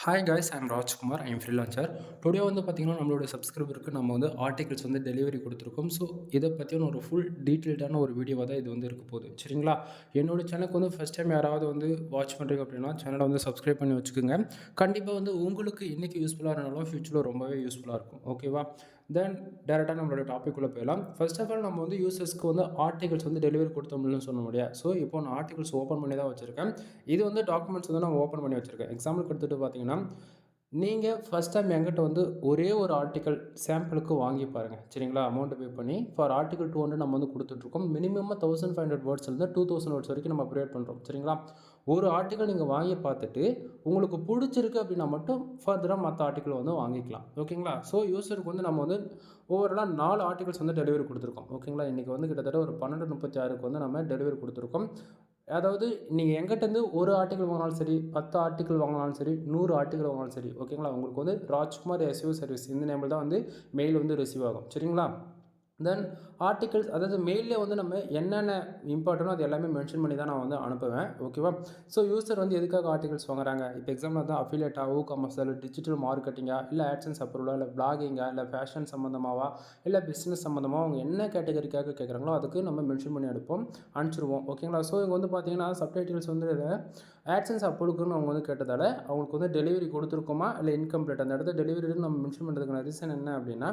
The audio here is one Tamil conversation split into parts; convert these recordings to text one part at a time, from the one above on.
Hi guys, I'm Rajkumar. I'm freelancer. Today வந்து பார்த்திங்கன்னா நம்மளோட சப்ஸ்கிரைபருக்கு நம்ம வந்து ஆர்டிகல்ஸ் வந்து டெலிவரி கொடுத்துருக்கோம். ஸோ இதை பற்றின ஒரு ஃபுல் டீட்டெயில்டான ஒரு வீடியோவாக தான் இது வந்து இருக்க போகுது. சரிங்களா? என்னோட சேனலுக்கு வந்து ஃபஸ்ட் டைம் யாராவது வந்து வாட்ச் பண்ணுறீங்க அப்படின்னா சேனலை வந்து சப்ஸ்கிரைப் பண்ணி வச்சுக்கோங்க. கண்டிப்பாக வந்து உங்களுக்கு இன்றைக்கி யூஸ்ஃபுல்லாக இருந்தாலும் ஃபியூச்சரில் ரொம்பவே யூஸ்ஃபுல்லாக இருக்கும். ஓகேவா? தென் டேரெக்டாக நம்மளோட டாப்பிக்குள்ளே போயிடலாம். ஃபர்ஸ்ட் ஆஃப் ஆல் நம்ம வந்து யூசர்ஸ்க்கு வந்து ஆர்டிகல்ஸ் வந்து டெலிவரி கொடுத்தோம்னு சொல்ல முடியாது. ஸோ இப்போ நான் ஆர்டிகல்ஸ் ஓப்பன் பண்ணி தான் வச்சுருக்கேன். இது வந்து டாக்குமெண்ட்ஸ் வந்து நான் ஓப்பன் பண்ணி வச்சுருக்கேன். எக்ஸாம்பிளுக்கு எடுத்துகிட்டு பார்த்தீங்கன்னா, நீங்கள் ஃபஸ்ட் டைம் என்கிட்ட வந்து ஒரே ஒரு ஆர்டிக்கல் சாம்பிளுக்கு வாங்கி பாருங்கள். சரிங்களா? அமௌண்ட் பே பண்ணி ஃபார் ஆர்டிகல் 200 நம்ம வந்து கொடுத்துட்ருக்கோம். மினிமம் 1500 வேர்ட்ஸ்லேருந்து 2000 வேர்ட்ஸ் வரைக்கும் நம்ம ப்ரொவைட் பண்ணுறோம். சரிங்களா? ஒரு ஆர்டிக்கல் நீங்கள் வாங்கி பார்த்துட்டு உங்களுக்கு பிடிச்சிருக்கு அப்படின்னா மட்டும் ஃபர்தராக மற்ற ஆர்டிக்கல் வந்து வாங்கிக்கலாம். ஓகேங்களா? ஸோ யூஸருக்கு வந்து நம்ம வந்து ஓவராலாக 4 ஆர்டிகல்ஸ் வந்து டெலிவரி கொடுத்துருக்கோம். ஓகேங்களா? இன்றைக்கி வந்து கிட்டத்தட்ட ஒரு 12:36க்கு வந்து நம்ம டெலிவரி கொடுத்துருக்கோம். அதாவது நீங்கள் எங்கிட்டேருந்து ஒரு ஆர்டிக்கல் வாங்கினாலும் சரி, 10 ஆர்டிக்கல் வாங்கினாலும் சரி, 100 ஆர்டிக்கல் வாங்கினாலும் சரி, ஓகேங்களா? உங்களுக்கு வந்து ராஜ்குமார் எஸ்இஓ சர்வீஸ் இந்த நேமில் தான் வந்து மெயில் வந்து ரிசீவ் ஆகும். சரிங்களா? தென் ஆர்டிகல்ஸ், அதாவது மெயிலே வந்து நம்ம என்னென்ன இம்பார்ட்டனோ அது எல்லாமே மென்ஷன் பண்ணி தான் நான் வந்து அனுப்புவேன். ஓகேவா? ஸோ யூசர் வந்து எதுக்காக ஆர்டிகல்ஸ் வாங்குறாங்க? இப்போ எக்ஸாம்பிள் வந்து அஃபிலியேட்டா, காமர்ஸில் டிஜிட்டல் மார்க்கெட்டிங்கா, இல்லை ஆட்சன்ஸ் அப்ரூவலா, இல்லை பிளாகிங்கா, இல்லை ஃபேஷன் சம்மந்தமாவா, இல்லை பிஸ்னஸ் சம்மந்தமாக அவங்க என்ன கேட்டகரிக்காக கேட்குறாங்களோ அதுக்கு நம்ம மென்ஷன் பண்ணி அனுப்பிச்சிடுவோம். ஓகேங்களா? ஸோ இங்கே வந்து பார்த்தீங்கன்னா சப்டைட்டில்ஸ் வந்து ஆட்சன்ஸ் அப்ரூவலுக்குன்னு அவங்க வந்து கேட்டதால் அவங்களுக்கு வந்து டெலிவரி கொடுத்துருக்கோமா இல்லை இன்கம்ப்ளீட் அந்த இடத்துல டெலிவரின்னு நம்ம மென்ஷன் பண்ணுறதுக்கான ரீசன் என்ன அப்படின்னா,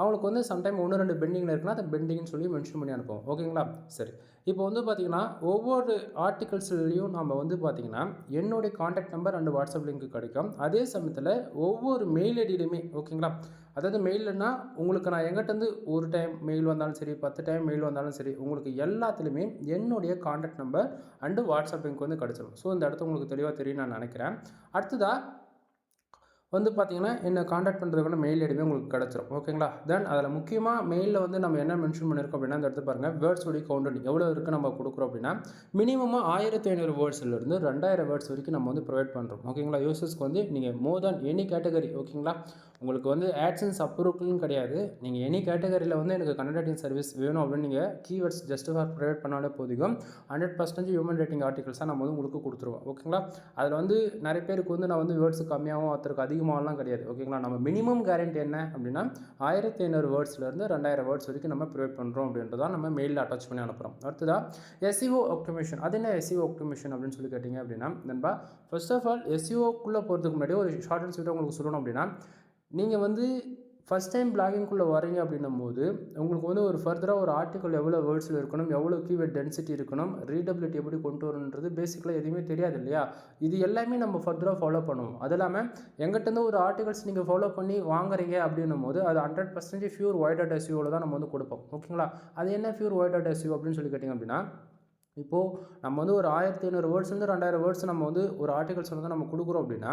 அவங்களுக்கு வந்து சம்டைம் 1-2 பெண்டிங்கில் இருக்குன்னா அதை பெண்டிங்னு சொல்லி மென்ஷன் பண்ணி அனுப்புவோம். ஓகேங்களா? சரி. இப்போ வந்து பார்த்திங்கன்னா ஒவ்வொரு ஆர்டிகல்ஸ்லேயும் நம்ம வந்து பார்த்திங்கன்னா என்னுடைய contact number and WhatsApp link கிடைக்கும். அதே சமயத்தில் ஒவ்வொரு மெயில் ஐடியிலுமே, ஓகேங்களா? அதாவது மெயில்னா உங்களுக்கு நான் எங்கிட்டேருந்து ஒரு டைம் மெயில் வந்தாலும் சரி, 10 டைம் மெயில் வந்தாலும் சரி, உங்களுக்கு எல்லாத்துலேயுமே என்னுடைய contact number and WhatsApp link வந்து கிடச்சிடும். ஸோ இந்த இடத்த உங்களுக்கு தெளிவாக தெரியும் நான் நினைக்கிறேன். அடுத்ததாக வந்து பார்த்தீங்கன்னா என்ன காண்டாக்ட் பண்ணுறதுக்கான மெயில் ஐடியுமே உங்களுக்கு கிடச்சிரும். ஓகேங்களா? தென் அதில் முக்கியமாக மெயிலில் வந்து நம்ம என்ன மென்ஷன் பண்ணியிருக்கோம் அப்படின்னா, அந்த இடத்துல பாருங்கள் வேர்ட்ஸ் உடைய கவுண்ட் எவ்வளோ இருக்குது நம்ம கொடுக்குறோம் அப்படின்னா, மினிமமாக 1500 வேர்ட்ஸ்லேருந்து 2000 வேர்ட்ஸ் வரைக்கும் நம்ம வந்து ப்ரொவைட் பண்ணுறோம். ஓகேங்களா? யூசர்ஸ்க்கு வந்து நீங்கள் மோர் தேன் எனி கேட்டகரி, ஓகேங்களா? உங்களுக்கு வந்து ஆட்சன்ஸ் அப்ரூவல்னு கிடையாது. நீங்கள் எனி கேட்டகரியில் வந்து எனக்கு கண்டென்ட் ரைட்டிங் சர்வீஸ் வேணும் அப்படின்னு நீங்கள் கீவேர்ட்ஸ் ஜஸ்ட் ஃபார் ப்ரொவைட் பண்ணாலே போதும். 100% ஹியூமன் ரேட்டிங் ஆர்டிகல்ஸாக நம்ம வந்து உங்களுக்கு கொடுத்துருவோம். ஓகேங்களா? அதில் வந்து நிறைய பேருக்கு வந்து நான் வந்து வேர்ட்ஸ் கம்மியாகவும் ஒருத்தருக்கு அதிகமாகலாம் கிடையாது. ஓகேங்களா? நம்ம மினிமம் கேரண்டி என்ன அப்படின்னா 1500 வேர்ட்ஸ்லேருந்து 2000 வேர்ட்ஸ் வரைக்கும் நம்ம ப்ரொவைட் பண்ணுறோம் அப்படின்றதான் நம்ம மெயிலில் அட்டாச் பண்ணி அனுப்புகிறோம். அடுத்ததாக எஸ்இஓ ஆப்டிமேஷன். அது என்ன எஸ்இஓ ஆப்டிமேஷன் அப்படின்னு சொல்லி கேட்டிங்க அப்படின்னா, நண்பா ஃபர்ஸ்ட் ஆஃப் ஆல் எஸ்இஓக்குள்ளே போகிறதுக்கு முன்னாடி ஒரு ஷார்ட் அண்ட் ஸ்வீட்டாக உங்களுக்கு சொல்லணும் அப்படின்னா, நீங்கள் வந்து ஃபஸ்ட் டைம் பிளாகிங்குள்ளே வரீங்க அப்படின்னும் போது உங்களுக்கு வந்து ஒரு ஃபர்தராக ஒரு ஆர்டிக்கல் எவ்வளோ வேர்ட்ஸில் இருக்கணும், எவ்வளோ கீவேர்ட் டென்சிட்டி இருக்கணும், ரீடபிலிட்டி எப்படி கொண்டு வரணுன்றது பேசிக்கலாக எதுவுமே தெரியாது இல்லையா? இது எல்லாமே நம்ம ஃபர்தராக ஃபாலோ பண்ணுவோம். அது இல்லாமல் எங்கிட்டேருந்து ஒரு ஆர்டிகல்ஸ் நீங்கள் ஃபாலோ பண்ணி வாங்குறீங்க அப்படின்னும் போது அது 100% ஃபியூர் ஒய் டாட் எஸ்இஓவில் தான் நம்ம வந்து கொடுப்போம். ஓகேங்களா? அது என்ன ஃபியூர் ஒய் டாட் எஸ்இஓ அப்படின்னு சொல்லி கேட்டிங்க அப்படின்னா, இப்போது நம்ம வந்து ஒரு 1500 வேர்ட்ஸ்லேருந்து 2000 வேர்ட்ஸ் நம்ம வந்து ஒரு ஆர்டிகல்ஸ் வந்து நம்ம கொடுக்குறோம் அப்படின்னா,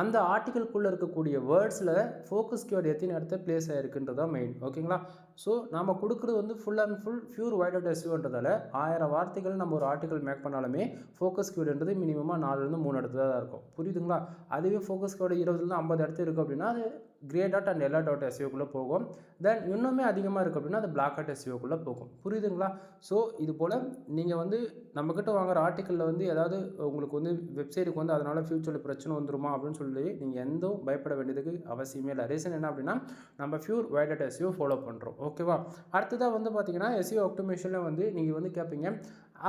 அந்த ஆர்டிக்கலுக்குள்ளே இருக்கக்கூடிய வேர்ட்ஸில் ஃபோக்கஸ் கீவேர்டு எத்தனை இடத்துல பிளேஸ் ஆகிருக்குன்றது தான் மெயின். ஓகேங்களா? ஸோ நம்ம கொடுக்குறது வந்து ஃபுல் அண்ட் ஃபுல் ஃபியூர் ஒய் டாட் எஸ்இஓன்றதால 1000 வார்த்தைகள் நம்ம ஒரு ஆர்டிக்கல் மேக் பண்ணாலுமே ஃபோக்கஸ் கீவேர்டுன்றது மினிமமாக 4லேருந்து 3 இடத்துல தான் இருக்கும். புரியுதுங்களா? அதுவே ஃபோக்கஸ் கீவேர்டு 20லேருந்து 50 இடத்துல இருக்குது அப்படின்னா அது grey dot and yellow dot எஸ்இஓக்குள்ளே போகும். தென் இன்னுமே அதிகமாக இருக்குது அப்படின்னா அது பிளாக் டாட் எஸ்இஓக்குள்ளே போகும். புரியுதுங்களா? ஸோ இது போல் நீங்கள் வந்து நம்மக்கிட்ட வாங்குகிற ஆர்டிக்கலில் வந்து ஏதாவது உங்களுக்கு வந்து வெப்சைட்டுக்கு வந்து அதனால் ஃபியூச்சரில் பிரச்சனை வந்துருமா அப்படின்னு சொல்லி நீங்கள் எந்த பயப்பட வேண்டியதுக்கு அவசியமே இல்லை. ரீசன் என்ன அப்படின்னா நம்ம ஃபியூர் ஒய் டாட் எஸ்இஓ ஃபாலோ பண்ணுறோம். ஓகேவா? அடுத்ததாக வந்து பார்த்தீங்கன்னா எஸ்இஓ ஆப்டிமேஷனில் வந்து நீங்கள் வந்து கேட்பீங்க,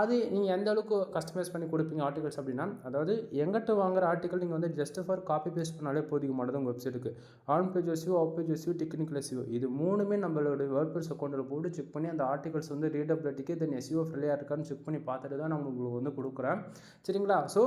அது நீங்கள் எந்த அளவுக்கு கஸ்டமைஸ் பண்ணி கொடுப்பீங்க ஆர்டிகல்ஸ் அப்படின்னா, அதாவது எங்கிட்ட வாங்குற ஆர்டிக்கல் நீங்கள் வந்து ஜஸ்ட் ஃபார் காப்பி பேஸ்ட் பண்ணாலே போதுமானது உங்கள் வெப்சைட்டுக்கு. On page SEO, off page SEO, technical SEO இது மூணுமே நம்மளோட வேர்ட்பிரஸ் அக்கௌண்ட்டில் போட்டு செக் பண்ணி அந்த ஆர்டிகல்ஸ் வந்து ரீடபிலிட்டிக்கு தென் எஸ்இஓ ஃப்ரெண்ட்லியாக இருக்கான்னு செக் பண்ணி பார்த்துட்டு தான் நான் உங்களுக்கு வந்து கொடுக்குறேன். சரிங்களா? ஸோ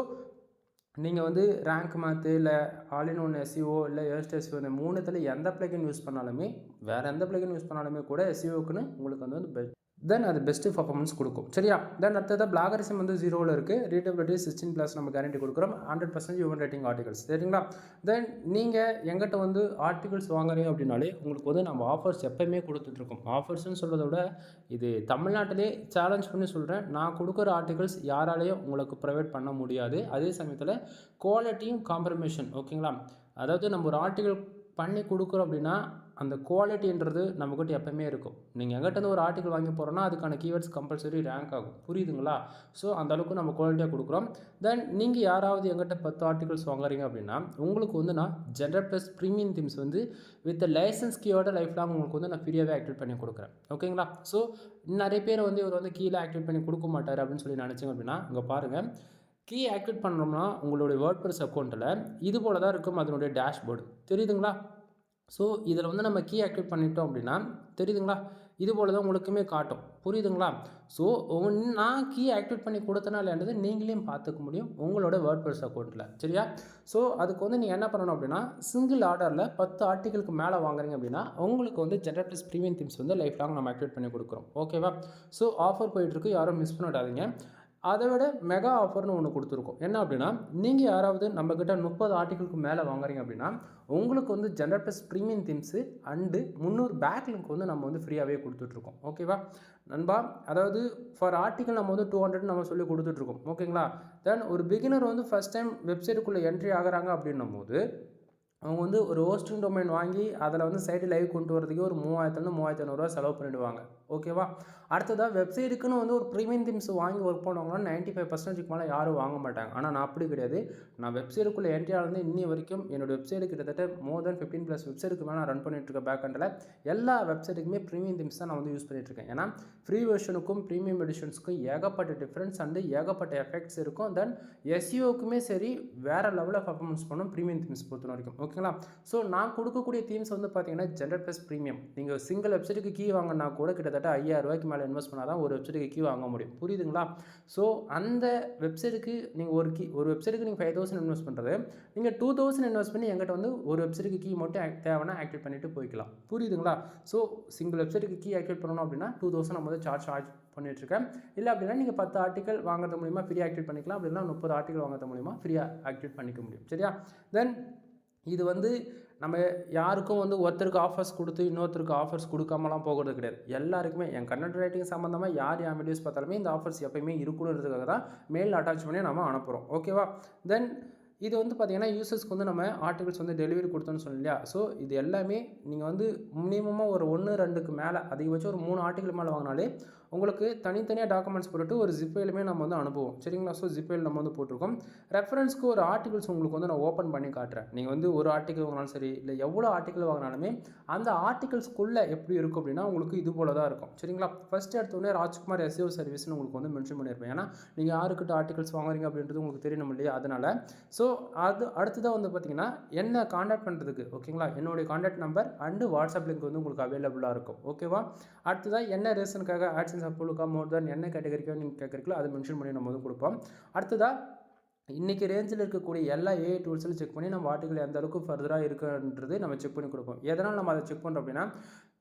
நீங்கள் வந்து ரேங்க் மேத்து இல்லை ஆல் இன் ஒன் எஸ்இஓ இல்லை ஏர்ஸ்ட் எஸ்இஓ இந்த 3த்துல எந்த பிளகின் யூஸ் பண்ணாலுமே, வேறு எந்த பிளகின் யூஸ் பண்ணாலுமே கூட எஸ்இஓக்குன்னு உங்களுக்கு வந்து தென் அது பெஸ்ட்டு பர்ஃபார்மன்ஸ் கொடுக்கும். சரியா? தென் அடுத்தது பிளாகரிசம் வந்து 0ல் இருக்குது. ரீடபிலிட்டி 16+ நம்ம கேரண்டி கொடுக்குறோம். 100% ஹியூமன் ரேட்டிங் ஆர்டிகல்ஸ். சரிங்களா? தென் நீங்கள் எங்கிட்ட வந்து ஆர்டிகல்ஸ் வாங்குறீங்க அப்படின்னாலே உங்களுக்கு வந்து நம்ம ஆஃபர்ஸ் எப்போயுமே கொடுத்துட்ருக்கோம். ஆஃபர்ஸ்ன்னு சொல்கிறத விட இது தமிழ்நாட்டிலே சேலஞ்ச் பண்ணி சொல்கிறேன். நான் கொடுக்குற ஆர்டிகல்ஸ் யாராலையும் உங்களுக்கு ப்ரொவைட் பண்ண முடியாது. அதே சமயத்தில் குவாலிட்டியும் காம்ப்ரமைஷன். ஓகேங்களா? அதாவது நம்ம ஒரு ஆர்டிகல் பண்ணி கொடுக்குறோம் அப்படின்னா அந்த குவாலிட்டின்றது நம்மக்கிட்ட எப்போயுமே இருக்கும். நீங்கள் எங்கிட்டேருந்து ஒரு ஆர்டிக்கல் வாங்கி போகிறோன்னா அதுக்கான கீவேர்ட்ஸ் கம்பல்சரி ரேங்க் ஆகும். புரியுதுங்களா? ஸோ அந்தளவுக்கு நம்ம குவாலிட்டியாக கொடுக்குறோம். தென் நீங்கள் யாராவது எங்கிட்ட 10 ஆர்டிகல்ஸ் வாங்குறீங்க அப்படின்னா உங்களுக்கு வந்து நான் ஜென்ரல் ப்ளஸ் ப்ரீமியம் தீம்ஸ் வந்து வித் லைசன்ஸ் கீயோட லைஃப் லாங் உங்களுக்கு வந்து நான் ஃப்ரீயாகவே ஆக்டிவேட் பண்ணி கொடுக்குறேன். ஓகேங்களா? ஸோ நிறைய பேர் வந்து இவர் வந்து கீழே ஆக்டிவேட் பண்ணி கொடுக்க மாட்டார் அப்படின்னு சொல்லி நினச்சிங்க அப்படின்னா இங்கே பாருங்கள். கீ ஆக்டிவேட் பண்ணோம்னா உங்களுடைய வேர்ட்பிரஸ் அக்கௌண்ட்டில் இது போல் தான் இருக்கும் அதனுடைய டேஷ்போர்டு. தெரியுதுங்களா? ஸோ இதில் வந்து நம்ம கீ ஆக்டிவேட் பண்ணிட்டோம் அப்படின்னா தெரியுதுங்களா, இது போல் தான் உங்களுக்குமே காட்டும். புரியுதுங்களா? ஸோ நான் கீ ஆக்டிவேட் பண்ணி கொடுத்தனாலன்றது நீங்களையும் பார்த்துக்க முடியும் உங்களோட வேர்ட்பிரஸ் அக்கௌண்ட்டில். சரியா? ஸோ அதுக்கு வந்து நீங்கள் என்ன பண்ணணும் அப்படின்னா சிங்கிள் ஆர்டரில் 10 ஆர்டிகளுக்கு மேலே வாங்குறீங்க அப்படின்னா உங்களுக்கு வந்து ஜென்ரல் ப்ளஸ் ப்ரீமியம் தீம்ஸ் வந்து லைஃப் லாங் நம்ம ஆக்டிவேட் பண்ணி கொடுக்குறோம். ஓகேவா? ஸோ ஆஃபர் போயிட்டுருக்கு, யாரும் மிஸ் பண்ணிடாதீங்க. அதை விட மெகா ஆஃபர்னு ஒன்று கொடுத்துருக்கோம். என்ன அப்படின்னா நீங்கள் யாராவது நம்மக்கிட்ட 30 ஆர்டிகளுக்கு மேலே வாங்குறீங்க அப்படின்னா உங்களுக்கு வந்து general plus premium themes and 300 back link வந்து நம்ம வந்து ஃப்ரீயாகவே கொடுத்துட்ருக்கோம். ஓகேவா நண்பா? அதாவது ஃபார் ஆர்டிக்கல் நம்ம வந்து 200 நம்ம சொல்லி கொடுத்துட்ருக்கோம். ஓகேங்களா? தென் ஒரு பிகினர் வந்து ஃபஸ்ட் டைம் வெப்சைட்டுக்குள்ளே என்ட்ரி ஆகிறாங்க அப்படின்னும் போது அவங்க வந்து ஒரு ஹோஸ்டிங் டொமைன் வாங்கி அதில் வந்து சைட்டு லைவ் கொண்டு வரதுக்கே ஒரு 3000 3500 செலவு பண்ணிவிடுவாங்க. ஓகேவா? அடுத்ததாக வெப்சைட்டுக்குன்னு வந்து ஒரு ப்ரீமியம் தீம்ஸ் வாங்கி ஒர்க் பண்ணுவாங்கன்னா 95% மேலே யாரும் வாங்க மாட்டாங்க. ஆனால் நான் அப்படி கிடையாது. நான் வெப்சைட்டுக்குள்ளே என்ட்ரி ஆனது இன்னி வரைக்கும் என்னோடய வெப்சைட்டு கிட்டத்தட்ட மோர் தென் 15+ வெப்சைட்டுக்கு மேலே நான் ரன் பண்ணிட்டுருக்கேன். பேக்கெண்டில் எல்லா வெப்சைட்டுக்குமே ப்ரீமியம் தீம்ஸ் தான் நான் வந்து யூஸ் பண்ணிட்டுருக்கேன். ஏன்னா ஃப்ரீ வெர்ஷனுக்கும் ப்ரீமியம் எடிஷன்ஸுக்கும் ஏகப்பட்ட டிஃப்ரென்ஸ் அண்டு ஏகப்பட்ட எஃபெக்ட்ஸ் இருக்கும். தென் எஸ்இஓக்குமே சரி வேறு லெவலில் பர்ஃபார்மன்ஸ் பண்ணும் ப்ரீமியம் தீம்ஸ் பொறுத்த வரைக்கும். ஓகேங்களா? ஸோ நான் கொடுக்கக்கூடிய தீம்ஸ் வந்து பார்த்தீங்கன்னா ஜென்ரல் ப்ளஸ் ப்ரீமியம். நீங்கள் சிங்கிள் வெப்சைட்டுக்கு கீ வாங்கினா கூட கிட்டத்தட்ட 5000 ரூபாய்க்கு மேலே இன்வெஸ்ட் பண்ணால் தான் ஒரு வெப்சைட்டுக்கு கீ வாங்க முடியும். புரியுதுங்களா? ஸோ அந்த வெப்சைட்டுக்கு நீங்கள் ஒரு வெப்சைட்டுக்கு நீங்கள் 5000 இன்வெஸ்ட் பண்ணுறது நீங்கள் 2000 இன்வெஸ்ட் பண்ணி எங்கிட்ட வந்து ஒரு வெப்சைட்டுக்கு கீ மட்டும் தேவைன்னா ஆக்டிவேட் பண்ணிவிட்டு போய்க்கலாம். புரியுதுங்களா? ஸோ சிங்கிள் வெப்சைட்டுக்கு கீ ஆக்டிவேட் பண்ணணும் அப்படின்னா 2000 நம்ம வந்து சார்ஜ் பண்ணிட்டுருக்கேன். இல்லை அப்படின்னா நீங்கள் 10 ஆர்டிக்கல் வாங்குறது மூலிமா ஃப்ரீ ஆக்டிவேட் பண்ணிக்கலாம். அப்படின்னா 30 ஆர்டிக்கல் வாங்குறது மூலிமா ஃப்ரீயாக ஆக்டிவேட் பண்ணிக்க முடியும். சரியா? தென் இது வந்து நம்ம யாருக்கும் வந்து ஒருத்தருக்கு ஆஃபர்ஸ் கொடுத்து இன்னொருத்தருக்கு ஆஃபர்ஸ் கொடுக்காமலாம் போகிறது கிடையாது. எல்லாருக்குமே என் கண்டென்ட் ரைட்டிங் சம்மந்தமாக யார் என் வீடியோஸ் பார்த்தாலுமே இந்த ஆஃபர்ஸ் எப்போயுமே இருக்கணுன்றதுக்காக தான் மெயில் அட்டாச் பண்ணி நம்ம அனுப்புகிறோம். ஓகேவா? தென் இது வந்து பார்த்திங்கன்னா யூசர்ஸ்க்கு வந்து நம்ம ஆர்டிகல்ஸ் வந்து டெலிவரி கொடுத்தோன்னு சொன்னோம் இல்லையா? ஸோ இது எல்லாமே நீங்கள் வந்து மினிமமாக ஒரு 1-2க்கு மேலே அதிகபட்சம் ஒரு 3 ஆர்டிகல் மேலே வாங்கினாலே உங்களுக்கு தனித்தனியாக டாக்குமெண்ட்ஸ் போட்டுட்டு ஒரு ஜிப் ஃபைலுமே நம்ம வந்து அனுப்புவோம். சரிங்களா? ஸோ ஜிப் ஃபைல் நம்ம வந்து போட்டிருக்கோம். ரெஃபரன்ஸ்க்கு ஒரு ஆர்டிகல்ஸ் உங்களுக்கு வந்து நான் ஓப்பன் பண்ணி காட்டுறேன். நீங்கள் வந்து ஒரு ஆர்டிக்கல் வாங்கினாலும் சரி இல்லை எவ்வளோ ஆர்டிக்கல் வாங்கினாலுமே அந்த ஆர்டிகல்ஸ்க்குள்ளே எப்படி இருக்கும் அப்படின்னா உங்களுக்கு இது போல தான் இருக்கும். சரிங்களா? ஃபஸ்ட்டு எடுத்தோடனே ராஜ்குமார் எஸ்இஓ சர்வீஸ்னு உங்களுக்கு வந்து மென்ஷன் பண்ணியிருப்பேன். ஏன்னா நீங்கள் யாருக்கிட்ட ஆர்டிகல்ஸ் வாங்குறீங்க அப்படின்றது உங்களுக்கு தெரியணும் இல்லையா? அதனால் ஸோ அடுத்ததாக வந்து பார்த்திங்கன்னா என்ன காண்டாக்ட் பண்ணுறதுக்கு ஓகேங்களா என்னுடைய contact number and WhatsApp link வந்து உங்களுக்கு அவைலபிளாக இருக்கும். ஓகேவா? அடுத்ததாக என்ன ரீசனுக்காக ஆட்சன்ஸ் அப்ரூவலுக்காக மோர் தென் என்ன கேட்டகரிக்காக நீங்கள் கேட்குறீங்களோ அதை மென்ஷன் பண்ணி நம்ம வந்து கொடுப்போம். அடுத்ததாக இன்றைக்கி ரேஞ்சில் இருக்கக்கூடிய எல்லா ஏஐ டூல்ஸிலும் செக் பண்ணி நம்ம ஆர்டிகல் எந்த அளவுக்கு ஃபர்தராக இருக்குன்றது நம்ம செக் பண்ணி கொடுப்போம். எதனால் நம்ம அதை செக் பண்ணுறோம் அப்படின்னா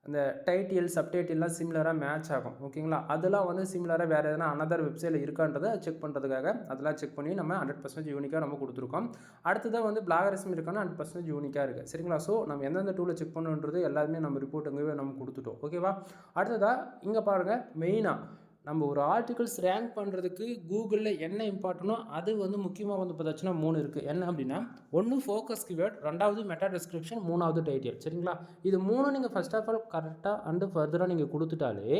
அந்த டைட்டில் சப்டைட்டில்லாம் சிமிலராக மேட்ச் ஆகும். ஓகேங்களா? அதெல்லாம் வந்து சிமிலராக வேறு எதனா அனதர் வெப்சைட்டில் இருக்கான்றதை செக் பண்ணுறதுக்காக அதெல்லாம் செக் பண்ணி நம்ம 100% யூனிக்காக நம்ம கொடுத்துருக்கோம். அடுத்ததாக வந்து பிளாகரிசம் இருக்கானா 100% யூனிக்காக இருக்குது. சரிங்களா? ஸோ நம்ம எந்தெந்த டூலை செக் பண்ணுன்றது எல்லாருமே நம்ம ரிப்போர்ட் அங்கேயே நம்ம கொடுத்துட்டோம். ஓகேவா? அடுத்ததாக இங்கே பாருங்கள், மெயினாக நம்ம ஒரு ஆர்டிகல்ஸ் ரேங்க் பண்ணுறதுக்கு கூகுளில் என்ன இம்பார்ட்டனோ அது வந்து முக்கியமாக வந்து பார்த்தாச்சுன்னா 3 இருக்குது. என்ன அப்படின்னா 1 ஃபோக்கஸ் கீவேர்ட், 2வது மெட்டா டிஸ்கிரிப்ஷன், 3வது டைட்டில். சரிங்களா? இது 3 நீங்கள் ஃபஸ்ட் ஆஃப் ஆல் கரெக்டாக அண்டு ஃபர்தராக நீங்கள் கொடுத்துட்டாலே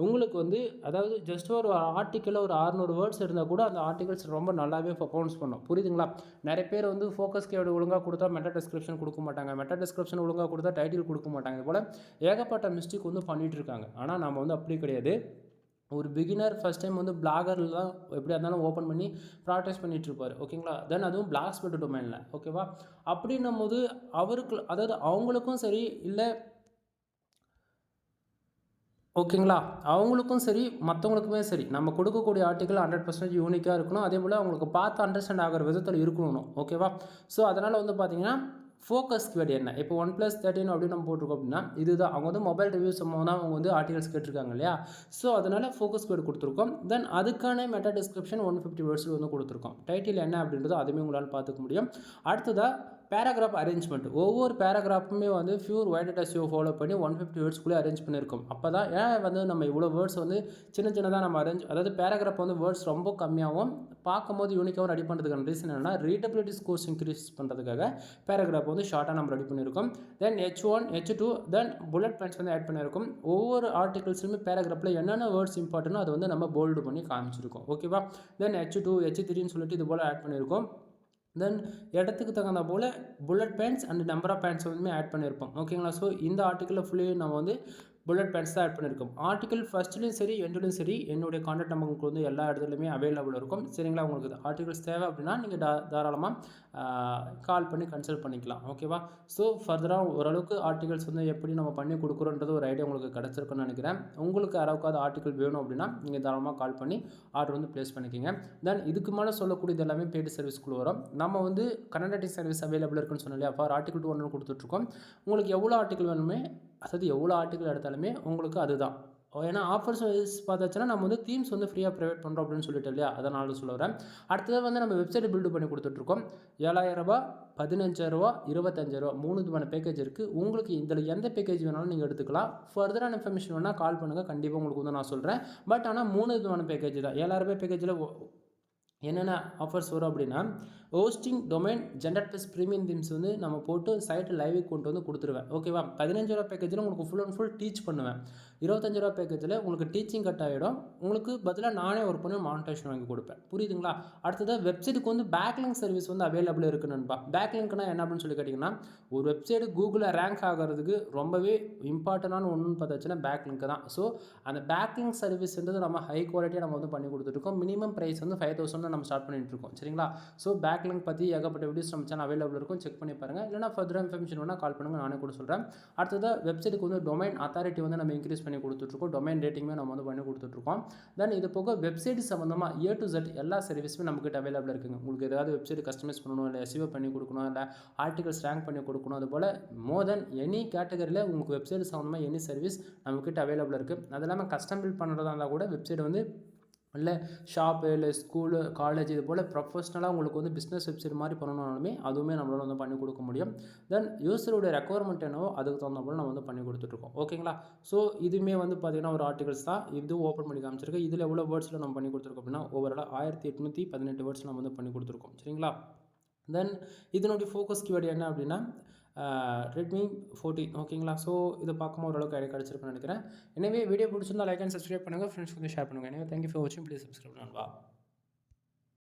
உங்களுக்கு வந்து அதாவது ஜஸ்ட் ஒரு ஆர்டிக்கலில் ஒரு 600 வேர்ட்ஸ் இருந்தால் கூட அந்த ஆர்டிகல்ஸ் ரொம்ப நல்லாவே பர்ஃபார்மன்ஸ் பண்ணும். புரியுதுங்களா? நிறைய பேர் வந்து ஃபோக்கஸ் கீவேர்டு ஒழுங்காக கொடுத்தா மெட்டா டிஸ்கிரிப்ஷன் கொடுக்க மாட்டாங்க, மெட்டா டிஸ்கிரிப்ஷன் ஒழுங்காக கொடுத்தா டைட்டில் கொடுக்க மாட்டாங்க. இது போல் ஏகப்பட்ட மிஸ்டேக் வந்து பண்ணிகிட்டு இருக்காங்க. ஆனால் நம்ம வந்து அப்படி கிடையாது. ஒரு பிகினர் ஃபஸ்ட் டைம் வந்து பிளாகரில் தான் எப்படியா இருந்தாலும் ஓப்பன் பண்ணி ப்ராக்டிஸ் பண்ணிகிட்டு இருப்பார். ஓகேங்களா? தென் அதுவும் பிளாக் ஸ்பெட் டொமைனில். ஓகேவா? அப்படின்னும் போது அவருக்கு அதாவது அவங்களுக்கும் சரி இல்லை ஓகேங்களா அவங்களுக்கும் சரி மற்றவங்களுக்குமே சரி நம்ம கொடுக்கக்கூடிய ஆர்டிக்கல் 100% யூனிக்காக இருக்கணும். அதே போல் அவங்களுக்கு பார்த்து அண்டர்ஸ்டாண்ட் ஆகிற விதத்தில் இருக்கணும். ஓகேவா? ஸோ அதனால் வந்து பார்த்திங்கன்னா ஃபோக்கஸ் கீவேர்டு என்ன இப்போ 1+13 அப்படின்னு நம்ம போட்டிருக்கோம் அப்படின்னா இதுதான் அவங்க வந்து மொபைல் ரிவ்யூஸ் சம்பவம் தான் அவங்க வந்து ஆர்டிகல்ஸ் கேட்டிருக்காங்க இல்லையா? ஸோ அதனால் ஃபோக்கஸ் கீவேர்டு கொடுத்துருக்கோம். தென் அதுக்கான மெட்டா டிஸ்கிரிப்ஷன் 150 வேர்ட்ஸில் வந்து கொடுத்துருக்கோம். டைட்டில் என்ன அப்படின்றது அதுவுமே உங்களால் பார்த்துக்க முடியும். அடுத்ததாக பேராகிராஃப் அரேஞ்ச்மெண்ட், ஒவ்வொரு பேராகிராஃபுமே வந்து ஃபியூர் வைட் எஸ்இஓ ஃபாலோ பண்ணி 150 வேர்ட்ஸ்க்குள்ளே அரேஞ்ச் பண்ணியிருக்கோம். அப்போ தான் ஏன் வந்து நம்ம இவ்வளோ வேர்ட்ஸ் வந்து சின்ன சின்னதாக நம்ம அதாவது பேராகிராஃப் வந்து வேர்ட்ஸ் ரொம்ப கம்மியாகவும் பார்க்கும்போது யூனிக்காகவும் ரெடி பண்ணுறதுக்கான ரீசன் என்னென்னா ரீடபிலிட்டி ஸ்கோர்ஸ் இன்க்ரீஸ் பண்ணுறதுக்காக பேராகிராஃப் வந்து ஷார்ட்டாக நம்ம ரெடி பண்ணியிருக்கோம். தென் H1 H2 தென் புல்லட் பாயிண்ட்ஸ் வந்து ஆட் பண்ணியிருக்கோம். ஒவ்வொரு ஆர்டிகல்ஸுமே பேராகிராஃபில் என்னென்ன வேர்ட்ஸ் இம்பார்ட்டன்ட்டோ அதை வந்து நம்ம போல்டு பண்ணி காமிச்சிருக்கோம். ஓகேவா? தென் H2 H3ன்னு சொல்லிட்டு இது போல் ஆட் பண்ணியிருக்கோம். தென் இடத்துக்கு தகுந்த போல் bullet points and number of points வந்து ஆட் பண்ணியிருப்போம். ஓகேங்களா? ஸோ இந்த ஆர்டிக்கலில் ஃபுல்லி நம்ம வந்து புல்லட் பாயிண்ட்ஸ் தான் ஆட் பண்ணியிருக்கோம். ஆர்டிக்கல் ஃபஸ்ட்லேயும் சரி எண்ட்லையும் சரி என்னுடைய கான்டாக்ட் நமக்கு வந்து எல்லா இடத்துலையுமே அவைலபிள் இருக்கும். சரிங்களா? உங்களுக்கு ஆர்டிகல்ஸ் தேவை அப்படின்னா நீங்கள் தாராளமாக கால் பண்ணி கன்சல்ட் பண்ணிக்கலாம். ஓகேவா? ஸோ ஃபர்தராக ஓரளவுக்கு ஆர்டிகல்ஸ் வந்து எப்படி நம்ம பண்ணி கொடுக்குறோன்றது ஒரு ஐடியா உங்களுக்கு கிடச்சிருக்குன்னு நினைக்கிறேன். உங்களுக்கு யாராவது ஆர்டிகல் வேணும் அப்படின்னா நீங்கள் தாராளமாக கால் பண்ணி ஆர்டர் வந்து ப்ளேஸ் பண்ணிக்கோங்க. தென் இதுக்கு மேலே சொல்லக்கூடியது எல்லாமே பெய்டு சர்வீஸ்க்குள்ளே வரும். நம்ம வந்து கன்னடட்டிங் சர்வீஸ் அவைலபிள் இருக்குன்னு சொன்னோம் இல்லையா? ஃபார் ஆர்டிகல் 2 ஒன்று கொடுத்துட்ருக்கோம். உங்களுக்கு எவ்வளோ ஆர்டிகல் வேணுமே, அதாவது எவ்வளோ ஆர்டிகல் எடுத்தாலுமே உங்களுக்கு அதுதான். ஏன்னா ஆஃபர்ஸ் வைஸ் பார்த்தாச்சுன்னா நம்ம வந்து தீம்ஸ் வந்து ஃப்ரீயாக ப்ரொவைட் பண்ணுறோம் அப்படின்னு சொல்லிட்டு இல்லையா? அதனால சொல்ல வரேன். அடுத்தது வந்து நம்ம வெப்சைட் பில்டு பண்ணி கொடுத்துட்ருக்கோம். 7,000 ரூபா, 15,000 25,000 3 விதமான பேக்கேஜ் இருக்குது. உங்களுக்கு இதில் எந்த பேக்கேஜ் வேணாலும் நீங்கள் எடுத்துக்கலாம். ஃபர்தரான இன்ஃபர்மேஷன் வேணால் கால் பண்ணுங்கள், கண்டிப்பாக உங்களுக்கு வந்து நான் சொல்கிறேன். பட் ஆனால் 3 விதமான பேக்கேஜ் தான். 7,000 பேக்கேஜில் என்னென்ன ஆஃபர்ஸ் வரும் அப்படின்னா hosting domain generate plus premium themes வந்து நம்ம போட்டு சைட்டு லைவுக்கு கொண்டு வந்து கொடுத்துருவேன். ஓகேவா? 15,000 பேக்கேஜில் உங்களுக்கு ஃபுல் அண்ட் ஃபுல் டீச் பண்ணுவேன். 25,000 பேக்கேஜில் உங்களுக்கு டீச்சிங் கட் ஆகிடும். உங்களுக்கு பதிலாக நானே ஒர்க் பண்ணி மானிட்டேஷன் வாங்கி கொடுப்பேன். புரியுதுங்களா? அடுத்ததாக வெப்சைட்டுக்கு வந்து பேக்லிங்க் சர்வீஸ் வந்து அவைலபிள் இருக்குது நண்பா. பேக்லிங்க்னா என்ன அப்படின்னு சொல்லி கேட்டிங்கன்னா ஒரு வெப்சைட்டு கூகுளில் ரேங்க் ஆகிறதுக்கு ரொம்பவே இம்பார்ட்டண்டான ஒன்றுன்னு பார்த்தாச்சுன்னா பேக்லிங்க் தான். ஸோ அந்த பேக்லிங்க் சர்வீஸ்ன்றது நம்ம ஹை குவாலிட்டியாக நம்ம வந்து பண்ணி கொடுத்துருக்கோம். மினிமம் ப்ரைஸ் வந்து 5,000 நம்ம ஸ்டார்ட் பண்ணிட்டு இருக்கோம். சரிங்களா? ஸோ பேக்லிங்க் பற்றி ஏகப்பட்ட வீடியோஸ் நம்ம சேனல் அவைலபிள் இருக்கும். செக் பண்ணி பாருங்கள். இல்லைனா ஃபர்தர் இன்ஃபர்மேஷன் வேணால் கால் பண்ணுங்கள், நானே கூட சொல்கிறேன். அடுத்தது வெப்சைட்டுக்கு வந்து டொமைன் அத்தாரிட்டி வந்து நம்ம இன்க்ரீஸ் பண்ணி கொடுத்துட்ருக்கோம். டொமைன் ரேட்டிங்குமே நம்ம வந்து பண்ணி கொடுத்துட்ருக்கோம். தென் இது போக வெப்சைட் சம்மந்தமாக A to Z எல்லா சர்வீஸுமே நம்மக்கிட்ட அவைலபிள் இருக்குங்க. உங்களுக்கு ஏதாவது வெப்சைட் கஸ்டமைஸ் பண்ணணும், இல்லை SEO பண்ணி கொடுக்கணும், இல்லை ஆர்டிகல்ஸ் ரேங்க் பண்ணி கொடுக்கணும், அதுபோல் மோர் தென் எனி கேட்டகரியில் உங்களுக்கு வெப்சைட் சம்மந்தமாக எனி சர்வீஸ் நம்மக்கிட்ட அவைலபிள் இருக்குது. அது இல்லாமல் கஸ்டம் பில்ட் பண்ணுறதா இருந்தால் கூட வெப்சைட் வந்து இல்லை ஷாப்பு, இல்லை ஸ்கூலு, காலேஜ் இது போல் ப்ரொஃபஷ்னலாக உங்களுக்கு வந்து பிஸ்னஸ் வெப்சைட் மாதிரி பண்ணணும்னாலுமே அதுவுமே நம்மளால் வந்து பண்ணி கொடுக்க முடியும். தென் யூஸருடைய ரெக்குவயர்மெண்ட் என்னவோ அதுக்கு தகுந்த போல் நம்ம வந்து பண்ணி கொடுத்துட்ருக்கோம். ஓகேங்களா? ஸோ இதுவுமே வந்து பார்த்திங்கன்னா ஒரு ஆர்டிகல்ஸ் தான். இது ஓப்பன் பண்ணி காமிச்சிருக்கேன். இதில் எவ்வளோ வேர்ட்ஸில் நம்ம பண்ணி கொடுத்துருக்கோம் அப்படின்னா ஓவராலாக 1818 வேர்ட்ஸ் நம்ம வந்து பண்ணி கொடுத்துருக்கோம். சரிங்களா? தென் இதனுடைய ஃபோக்கஸ் கீவேர்டு என்ன அப்படின்னா Redmi 14. ஓகேங்களா? ஸோ இதை பார்க்கும்போது ஓரளவுக்கு ஐடியா கிடச்சிருக்குன்னு நினைக்கிறேன். எனவே வீடியோ பிடிச்சிருந்தா லைக் அண்ட் சப்ஸ்கிரைப் பண்ணுங்கள், ஃப்ரெண்ட்ஸ் வந்து ஷேர் பண்ணுங்கள். எனவே தேங்க்யூ ஃபார் வாட்சிங். ப்ளீஸ் சப்ஸ்கிரைப் பண்ணுங்கள்.